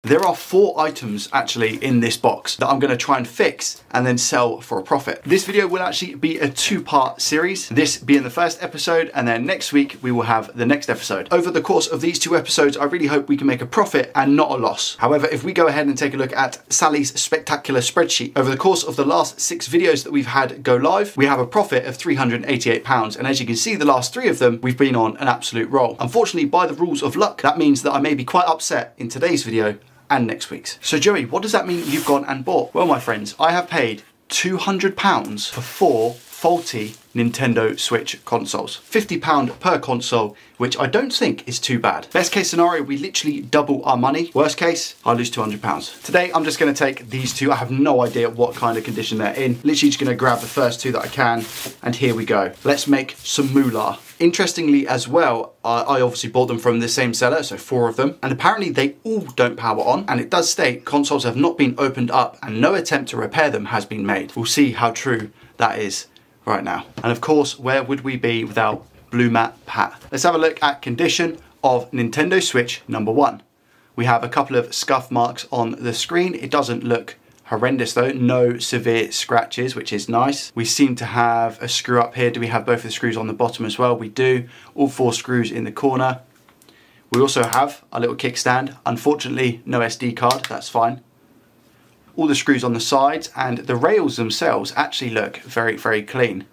There are 4 items actually in this box that I'm going to try and fix and then sell for a profit. This video will actually be a 2-part series, this being the first episode, and then next week we will have the next episode. Over the course of these 2 episodes, I really hope we can make a profit and not a loss. However, if we go ahead and take a look at Sally's spectacular spreadsheet, over the course of the last 6 videos that we've had go live, we have a profit of £388. And as you can see, the last 3 of them, we've been on an absolute roll. Unfortunately, by the rules of luck, that means that I may be quite upset in today's video and next week's. So Joey, what does that mean you've gone and bought? Well, my friends, I have paid £200 for 4 faulty Nintendo Switch consoles. £50 per console, which I don't think is too bad. Best case scenario, we literally double our money. Worst case, I lose £200. Today, I'm just gonna take these 2. I have no idea what kind of condition they're in. Literally just gonna grab the first 2 that I can, and here we go. Let's make some moolah. Interestingly as well, I obviously bought them from the same seller, so 4 of them, and apparently they all don't power on, and it does state consoles have not been opened up and no attempt to repair them has been made. We'll see how true that is right now. And of course, where would we be without Blue Mat Pat? Let's have a look at condition of Nintendo Switch number 1. We have a couple of scuff marks on the screen. It doesn't look horrendous though, no severe scratches, which is nice. We seem to have a screw up here. Do we have both of the screws on the bottom as well? We do. All 4 screws in the corner. We also have a little kickstand. Unfortunately, no SD card, that's fine. All the screws on the sides, and the rails themselves actually look very, very clean.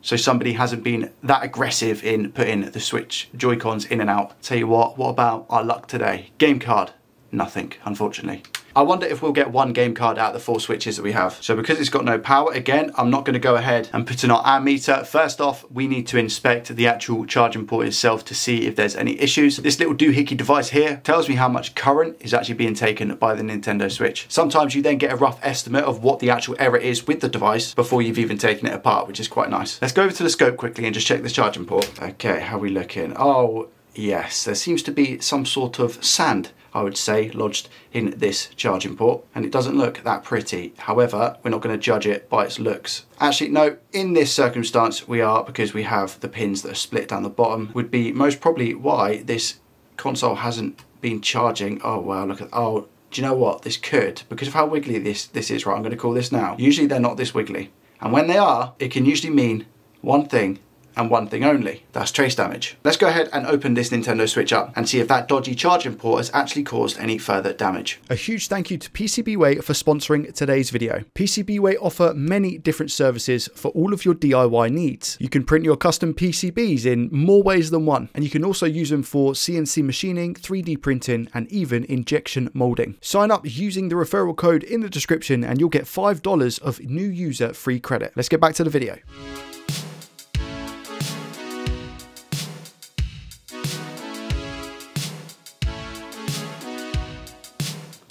So somebody hasn't been that aggressive in putting the Switch Joy-Cons in and out. Tell you what about our luck today? Game card, nothing, unfortunately. I wonder if we'll get 1 game card out of the 4 switches that we have. So because it's got no power, again, I'm not going to go ahead and put in our ammeter. First off, we need to inspect the actual charging port itself to see if there's any issues. This little doohickey device here tells me how much current is actually being taken by the Nintendo Switch. Sometimes you then get a rough estimate of what the actual error is with the device before you've even taken it apart, which is quite nice. Let's go over to the scope quickly and just check this charging port. Okay, how are we looking? Oh, yes, there seems to be some sort of sand, I would say, lodged in this charging port, and it doesn't look that pretty. However, we're not going to judge it by its looks. Actually, no, in this circumstance we are, because we have the pins that are split down the bottom, would be most probably why this console hasn't been charging. Oh wow, look at, oh, do you know what, this could, because of how wiggly this is, right, I'm going to call this now. Usually they're not this wiggly, and when they are, it can usually mean one thing and one thing only. That's trace damage. Let's go ahead and open this Nintendo Switch up and see if that dodgy charging port has actually caused any further damage. A huge thank you to PCBWay for sponsoring today's video. PCBWay offer many different services for all of your DIY needs. You can print your custom PCBs in more ways than one, and you can also use them for CNC machining, 3D printing, and even injection molding. Sign up using the referral code in the description and you'll get $5 of new user free credit. Let's get back to the video.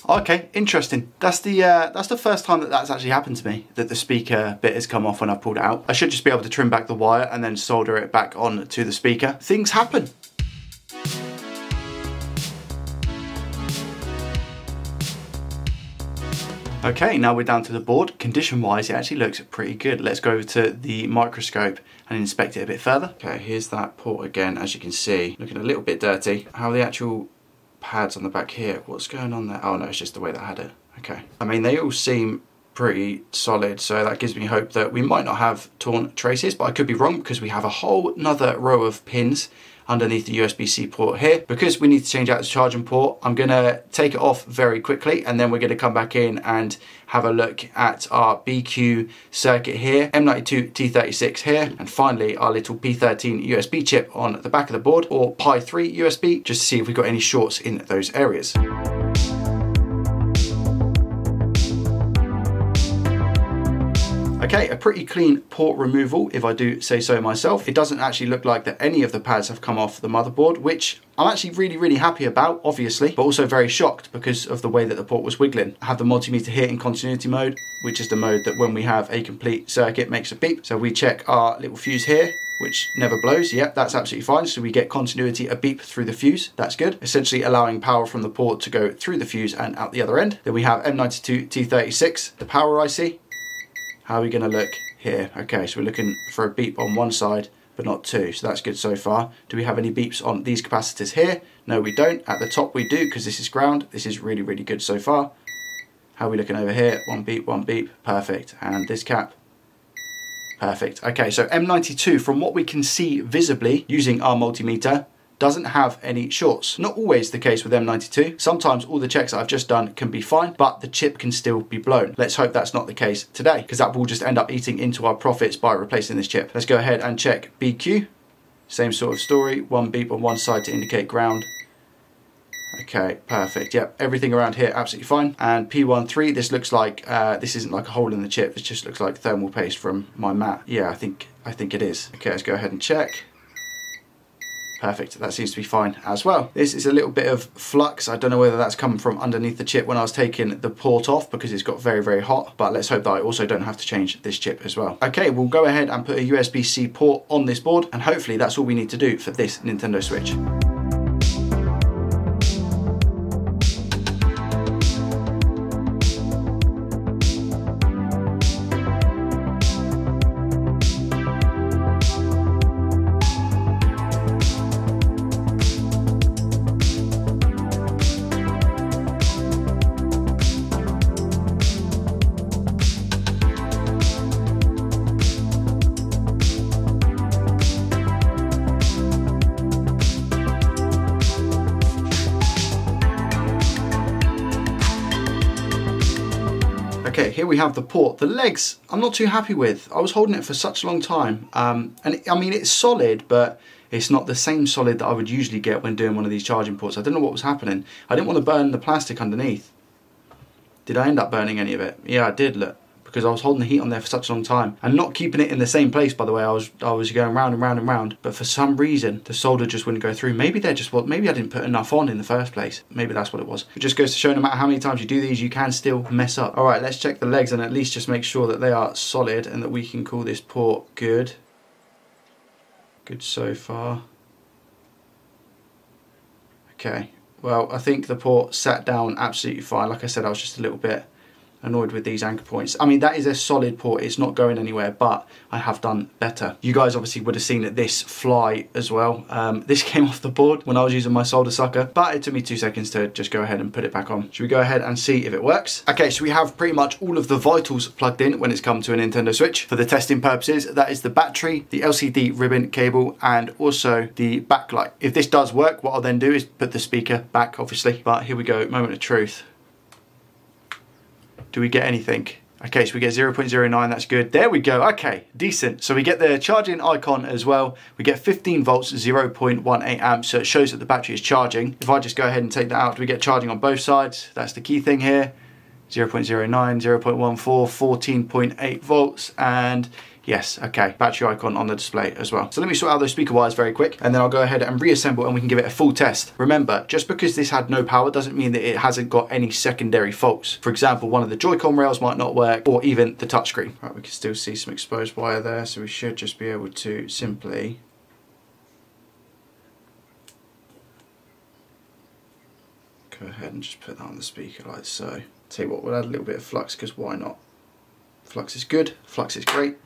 Okay, interesting. That's the first time that that's actually happened to me, that the speaker bit has come off when I pulled it out. I should just be able to trim back the wire and then solder it back on to the speaker. Things happen. Okay, now we're down to the board. Condition-wise, it actually looks pretty good. Let's go over to the microscope and inspect it a bit further. Okay, here's that port again, as you can see. Looking a little bit dirty. How are the actual pads on the back here? What's going on there? Oh no, it's just the way that I had it. Okay. I mean, they all seem pretty solid, so that gives me hope that we might not have torn traces, but I could be wrong because we have a whole nother row of pins underneath the USB-C port here. Because we need to change out the charging port, I'm gonna take it off very quickly, and then we're gonna come back in and have a look at our BQ circuit here, M92 T36 here, and finally our little P13 USB chip on the back of the board, or Pi 3 USB, just to see if we've got any shorts in those areas. Okay, a pretty clean port removal, if I do say so myself. It doesn't actually look like that any of the pads have come off the motherboard, which I'm actually really happy about, obviously, but also very shocked because of the way that the port was wiggling. I have the multimeter here in continuity mode, which is the mode that when we have a complete circuit makes a beep. So we check our little fuse here, which never blows. Yep, that's absolutely fine. So we get continuity, a beep through the fuse. That's good. Essentially allowing power from the port to go through the fuse and out the other end. Then we have M92 T36, the power IC. How are we going to look here? Okay, so we're looking for a beep on one side, but not two. So that's good so far. Do we have any beeps on these capacitors here? No, we don't. At the top we do, because this is ground. This is really, really good so far. How are we looking over here? One beep, perfect. And this cap, perfect. Okay, so M92, from what we can see visibly using our multimeter, doesn't have any shorts. Not always the case with M92. Sometimes all the checks that I've just done can be fine, but the chip can still be blown. Let's hope that's not the case today, because that will just end up eating into our profits by replacing this chip. Let's go ahead and check BQ. Same sort of story, one beep on one side to indicate ground. Okay, perfect. Yep, everything around here absolutely fine. And P13, this looks like this isn't like a hole in the chip. This just looks like thermal paste from my mat. Yeah, I think it is. Okay, let's go ahead and check. Perfect, that seems to be fine as well. This is a little bit of flux. I don't know whether that's come from underneath the chip when I was taking the port off, because it's got very, very hot, but let's hope that I also don't have to change this chip as well. Okay, we'll go ahead and put a USB-C port on this board, and hopefully that's all we need to do for this Nintendo Switch. Okay, here we have the port. The legs, I'm not too happy with. I was holding it for such a long time. And I mean, it's solid, but it's not the same solid that I would usually get when doing one of these charging ports. I don't know what was happening. I didn't want to burn the plastic underneath. Did I end up burning any of it? Yeah, I did, look. Because I was holding the heat on there for such a long time. And not keeping it in the same place, by the way. I was going round and round and round. But for some reason, the solder just wouldn't go through. Maybe maybe I didn't put enough on in the first place. Maybe that's what it was. It just goes to show no matter how many times you do these, you can still mess up. All right, let's check the legs and at least just make sure that they are solid and that we can call this port good. Good so far. Okay, well, I think the port sat down absolutely fine. Like I said, I was just a little bit annoyed with these anchor points. I mean, that is a solid port, it's not going anywhere, but I have done better. You guys obviously would have seen that this fly as well. This came off the board when I was using my solder sucker, but it took me 2 seconds to just go ahead and put it back on. Should we go ahead and see if it works? Okay, so we have pretty much all of the vitals plugged in when it's come to a Nintendo Switch. For the testing purposes, that is the battery, the LCD ribbon cable, and also the backlight. If this does work, what I'll then do is put the speaker back, obviously. But here we go, moment of truth. Do we get anything? Okay, so we get 0.09, that's good. There we go, okay, decent. So we get the charging icon as well. We get 15 volts, 0.18 amps, so it shows that the battery is charging. If I just go ahead and take that out, do we get charging on both sides? That's the key thing here. 0.09, 0.14, 14.8 volts, and yes, okay, battery icon on the display as well. So let me sort out those speaker wires very quick, and then I'll go ahead and reassemble and we can give it a full test. Remember, just because this had no power doesn't mean that it hasn't got any secondary faults. For example, one of the Joy-Con rails might not work, or even the touchscreen. Right, we can still see some exposed wire there, so we should just be able to simply go ahead and just put that on the speaker like so. Tell you what, we'll add a little bit of flux, because why not? Flux is good, flux is great.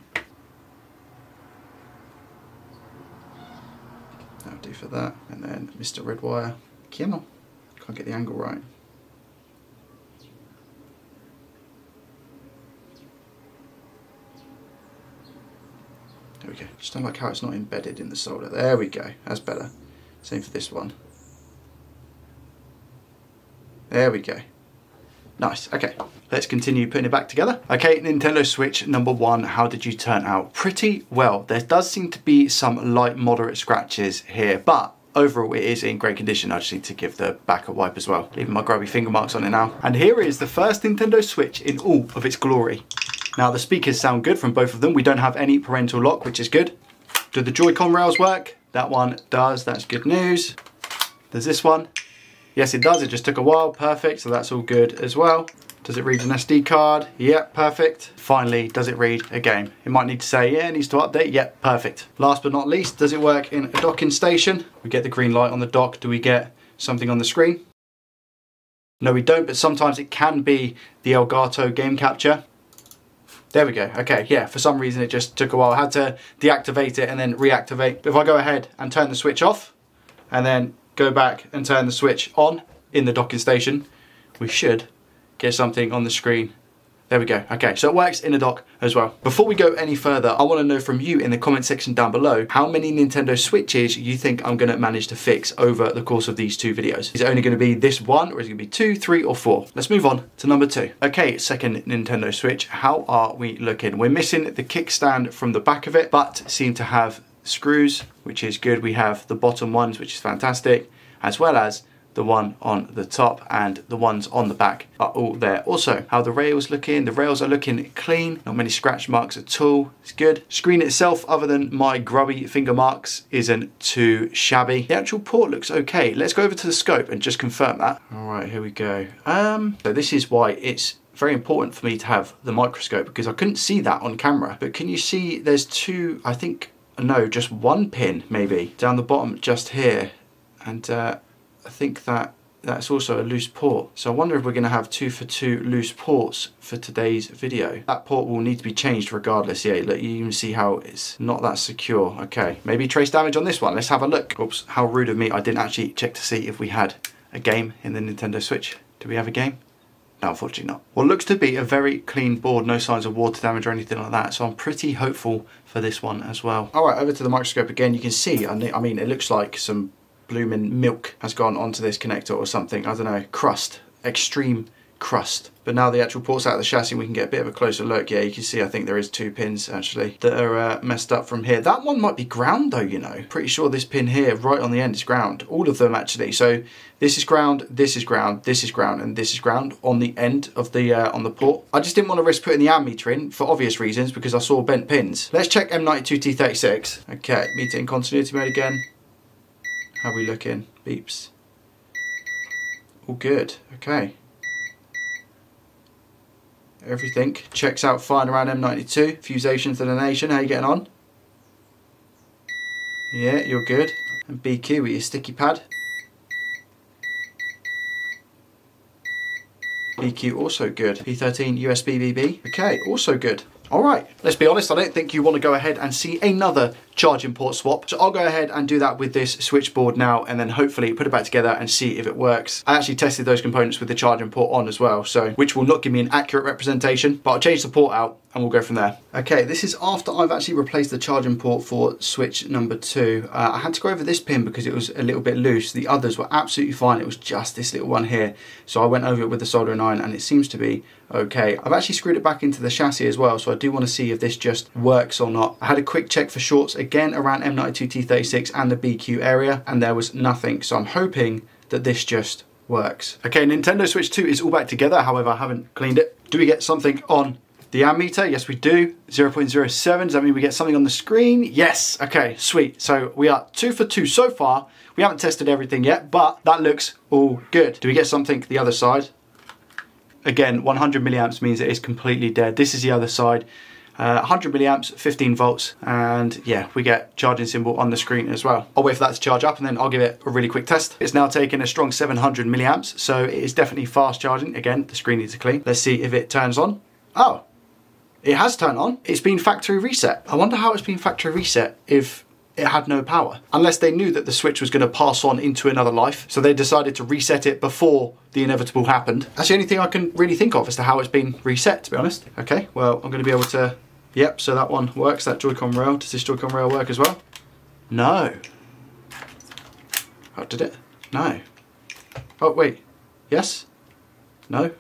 That'll do for that. And then Mr. Red Wire. Come on, can't get the angle right. There we go. Just don't like how it's not embedded in the solder. There we go, that's better. Same for this one. There we go. Nice, okay. Let's continue putting it back together. Okay, Nintendo Switch number 1, how did you turn out? Pretty well. There does seem to be some light, moderate scratches here, but overall it is in great condition. I just need to give the back a wipe as well. Leaving my grubby finger marks on it now. And here is the first Nintendo Switch in all of its glory. Now the speakers sound good from both of them. We don't have any parental lock, which is good. Do the Joy-Con rails work? That one does, that's good news. Does this one? Yes, it does. It just took a while. Perfect. So that's all good as well. Does it read an SD card? Yep, perfect. Finally, does it read a game? It might need to say, yeah, it needs to update. Yep, perfect. Last but not least, does it work in a docking station? We get the green light on the dock. Do we get something on the screen? No, we don't, but sometimes it can be the Elgato game capture. There we go. Okay, yeah, for some reason it just took a while. I had to deactivate it and then reactivate. But if I go ahead and turn the switch off and then go back and turn the switch on in the docking station, we should get something on the screen. There we go. Okay, so it works in a dock as well. Before we go any further, I want to know from you in the comment section down below how many Nintendo Switches you think I'm going to manage to fix over the course of these 2 videos. Is it only going to be this one, or is it going to be 2, 3, or 4? Let's move on to number 2. Okay, second Nintendo Switch. How are we looking? We're missing the kickstand from the back of it, but seem to have screws, which is good. We have the bottom ones, which is fantastic, as well as the one on the top, and the ones on the back are all there. Also, how the rails looking? The rails are looking clean, not many scratch marks at all. It's good. Screen itself, other than my grubby finger marks, isn't too shabby. The actual port looks okay. Let's go over to the scope and just confirm that. All right, here we go. So this is why it's very important for me to have the microscope, because I couldn't see that on camera. But can you see there's 2, I think, no, just 1 pin maybe down the bottom just here, and I think that's also a loose port. So I wonder if we're going to have 2 for 2 loose ports for today's video. That port will need to be changed regardless. Yeah, look, you can see how it's not that secure. Okay, maybe trace damage on this one. Let's have a look. Oops, how rude of me. I didn't actually check to see if we had a game in the Nintendo Switch. Do we have a game? No, unfortunately not. Well, it looks to be a very clean board. No signs of water damage or anything like that. So I'm pretty hopeful for this one as well. All right, over to the microscope again. You can see, I mean, it looks like some blooming milk has gone onto this connector or something. I don't know, crust, extreme crust. But now the actual port's out of the chassis, we can get a bit of a closer look. Yeah, you can see I think there is 2 pins actually that are messed up from here. That one might be ground though, you know. Pretty sure this pin here right on the end is ground. All of them actually. So this is ground, this is ground, this is ground, and this is ground on the end of the on the port. I just didn't want to risk putting the ammeter in for obvious reasons, because I saw bent pins. Let's check M92T36. Okay, meter in continuity mode again. How are we looking? Beeps. All good. Okay. Everything checks out fine around M92. Fusation to the nation. How you getting on? Yeah, you're good. And BQ with your sticky pad. BQ also good. P13 USB BB. Okay, also good. Alright, let's be honest, I don't think you want to go ahead and see another charging port swap. So I'll go ahead and do that with this switchboard now, and then hopefully put it back together and see if it works. I actually tested those components with the charging port on as well, so which will not give me an accurate representation, but I'll change the port out and we'll go from there. Okay, this is after I've actually replaced the charging port for switch number 2. I had to go over this pin because it was a little bit loose. The others were absolutely fine. It was just this little one here. So I went over it with the soldering iron and it seems to be okay. I've actually screwed it back into the chassis as well, so I do want to see if this just works or not. I had a quick check for shorts again around M92T36 and the BQ area, and there was nothing. So I'm hoping that this just works. Okay, Nintendo Switch 2 is all back together. However, I haven't cleaned it. Do we get something on the ammeter? Yes, we do. 0.07. Does that mean we get something on the screen? Yes. Okay, sweet. So we are 2 for 2 so far. We haven't tested everything yet, but that looks all good. Do we get something the other side? Again, 100 milliamps means it is completely dead. This is the other side. 100 milliamps, 15 volts, and yeah, we get charging symbol on the screen as well. I'll wait for that to charge up and then I'll give it a really quick test. It's now taking a strong 700 milliamps, so it is definitely fast charging. Again, the screen needs to clean. Let's see if it turns on. Oh, it has turned on. It's been factory reset. I wonder how it's been factory reset if it had no power. Unless they knew that the Switch was going to pass on into another life, so they decided to reset it before the inevitable happened. That's the only thing I can really think of as to how it's been reset, to be honest. Okay, well, I'm going to be able to... Yep, so that one works, that Joy-Con rail. Does this Joy-Con rail work as well? No. Oh, did it? No. Oh, wait. Yes? No?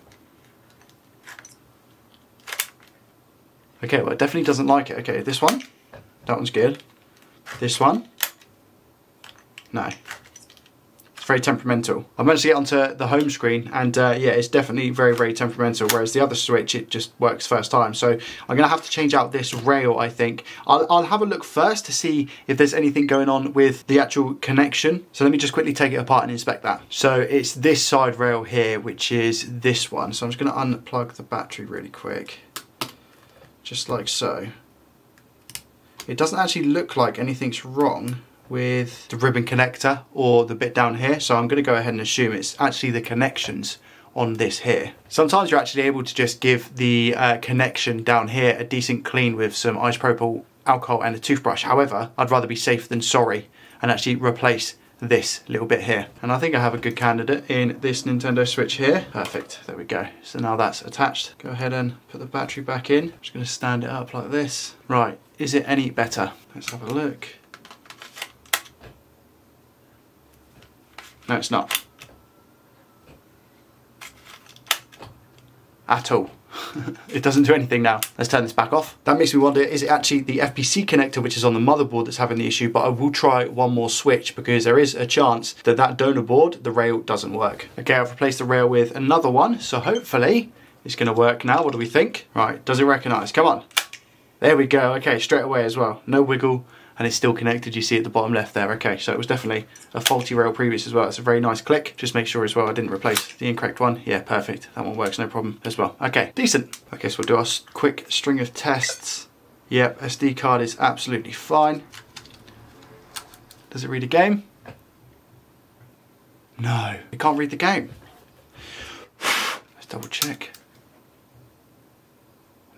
Okay, well, it definitely doesn't like it. Okay, this one. That one's good. This one. No. It's very temperamental. I managed to get onto the home screen and yeah, it's definitely very, very temperamental, whereas the other Switch, it just works first time. So I'm gonna have to change out this rail, I think. I'll have a look first to see if there's anything going on with the actual connection. So let me just quickly take it apart and inspect that. So it's this side rail here, which is this one. So I'm just gonna unplug the battery really quick. Just like so. It doesn't actually look like anything's wrong with the ribbon connector or the bit down here, so I'm going to go ahead and assume it's actually the connections on this here. Sometimes you're actually able to just give the connection down here a decent clean with some isopropyl alcohol and a toothbrush. However, I'd rather be safe than sorry and actually replace this little bit here. And I think I have a good candidate in this Nintendo Switch here. Perfect, there we go. So now that's attached. Go ahead and put the battery back in. I'm just gonna stand it up like this. Right, is it any better? Let's have a look. No, it's not. At all. It doesn't do anything now. Let's turn this back off. That makes me wonder, is it actually the FPC connector which is on the motherboard that's having the issue? But I will try one more switch because there is a chance that that donor board, the rail doesn't work. Okay, I've replaced the rail with another one. So hopefully it's gonna work now. What do we think? Right, does it recognize? Come on. There we go. Okay, straight away as well. No wiggle. And it's still connected, you see at the bottom left there. Okay, so it was definitely a faulty rail previous as well. It's a very nice click. Just make sure as well I didn't replace the incorrect one. Yeah, perfect. That one works no problem as well. Okay, decent. Okay, so we'll do our quick string of tests. Yep, SD card is absolutely fine. Does it read a game? No, it can't read the game. Let's double check.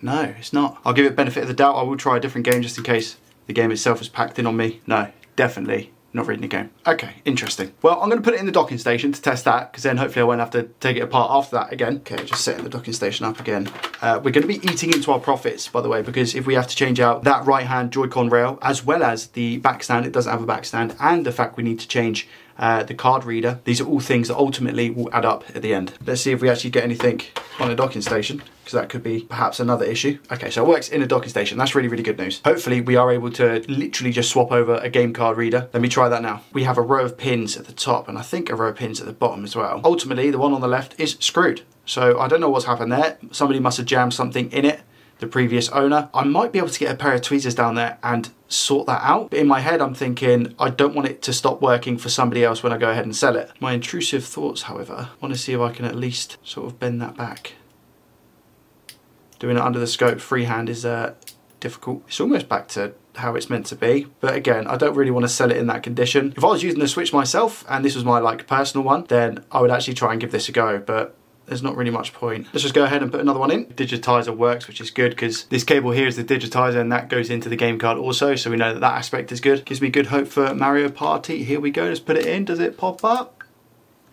No, it's not. I'll give it benefit of the doubt. I will try a different game just in case the game itself is packed in on me. No, definitely not reading the game. Okay, interesting. Well, I'm going to put it in the docking station to test that, because then hopefully I won't have to take it apart after that again. Okay, just setting the docking station up again. We're going to be eating into our profits, by the way, because if we have to change out that right-hand Joy-Con rail, as well as the back stand, it doesn't have a back stand, and the fact we need to change the card reader, these are all things that ultimately will add up at the end. Let's see if we actually get anything on a docking station, because that could be perhaps another issue. Okay, so it works in a docking station. That's really, really good news. Hopefully we are able to literally just swap over a game card reader. Let me try that now. We have a row of pins at the top and I think a row of pins at the bottom as well. Ultimately, the one on the left is screwed. So I don't know what's happened there. Somebody must have jammed something in it, the previous owner. I might be able to get a pair of tweezers down there and sort that out. But in my head, I'm thinking, I don't want it to stop working for somebody else when I go ahead and sell it. My intrusive thoughts, however, want to see if I can at least sort of bend that back. Doing it under the scope freehand is difficult. It's almost back to how it's meant to be. But again, I don't really want to sell it in that condition. If I was using the Switch myself and this was my like personal one, then I would actually try and give this a go. But there's not really much point. Let's just go ahead and put another one in. Digitizer works, which is good because this cable here is the digitizer and that goes into the game card also. So we know that that aspect is good. Gives me good hope for Mario Party. Here we go, let's put it in. Does it pop up?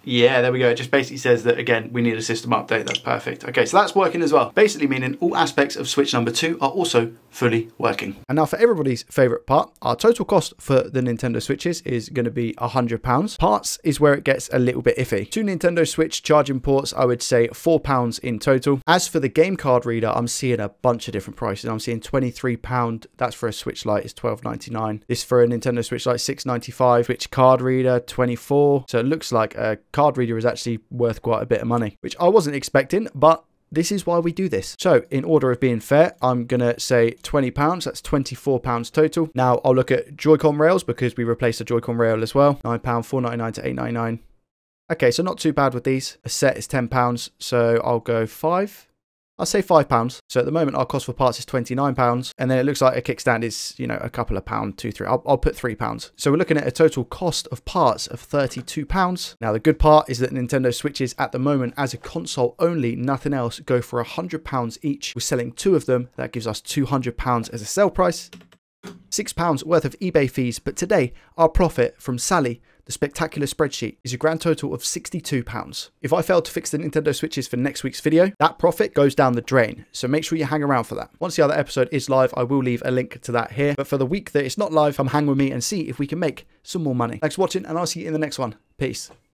Yeah, there we go. It just basically says that, again, we need a system update. That's perfect. Okay, so that's working as well. Basically meaning all aspects of Switch number 2 are also fully working. And now for everybody's favorite part, our total cost for the Nintendo Switches is going to be £100. Parts is where it gets a little bit iffy. 2 Nintendo Switch charging ports, I would say £4 in total. As for the game card reader, I'm seeing a bunch of different prices. I'm seeing £23. That's for a Switch Lite is £12.99. This for a Nintendo Switch Lite £6.95. Switch card reader £24. So it looks like a card reader is actually worth quite a bit of money, which I wasn't expecting, but this is why we do this. So in order of being fair, I'm gonna say £20. That's £24 total. Now I'll look at Joy-Con rails because we replaced the Joy-Con rail as well. £9, $4.99 to $8.99. Okay, so not too bad with these. A set is £10, so I'll go 5. I'll say £5. So at the moment, our cost for parts is £29. And then it looks like a kickstand is, you know, a couple of pounds, 2, 3. I'll put £3. So we're looking at a total cost of parts of £32. Now, the good part is that Nintendo Switches at the moment, as a console only, nothing else, go for £100 each. We're selling 2 of them. That gives us £200 as a sale price. £6 worth of eBay fees. But today, our profit from Sally, the spectacular spreadsheet, is a grand total of £62. If I fail to fix the Nintendo Switches for next week's video, that profit goes down the drain. So make sure you hang around for that. Once the other episode is live, I will leave a link to that here. But for the week that it's not live, come hang with me and see if we can make some more money. Thanks for watching, and I'll see you in the next one. Peace.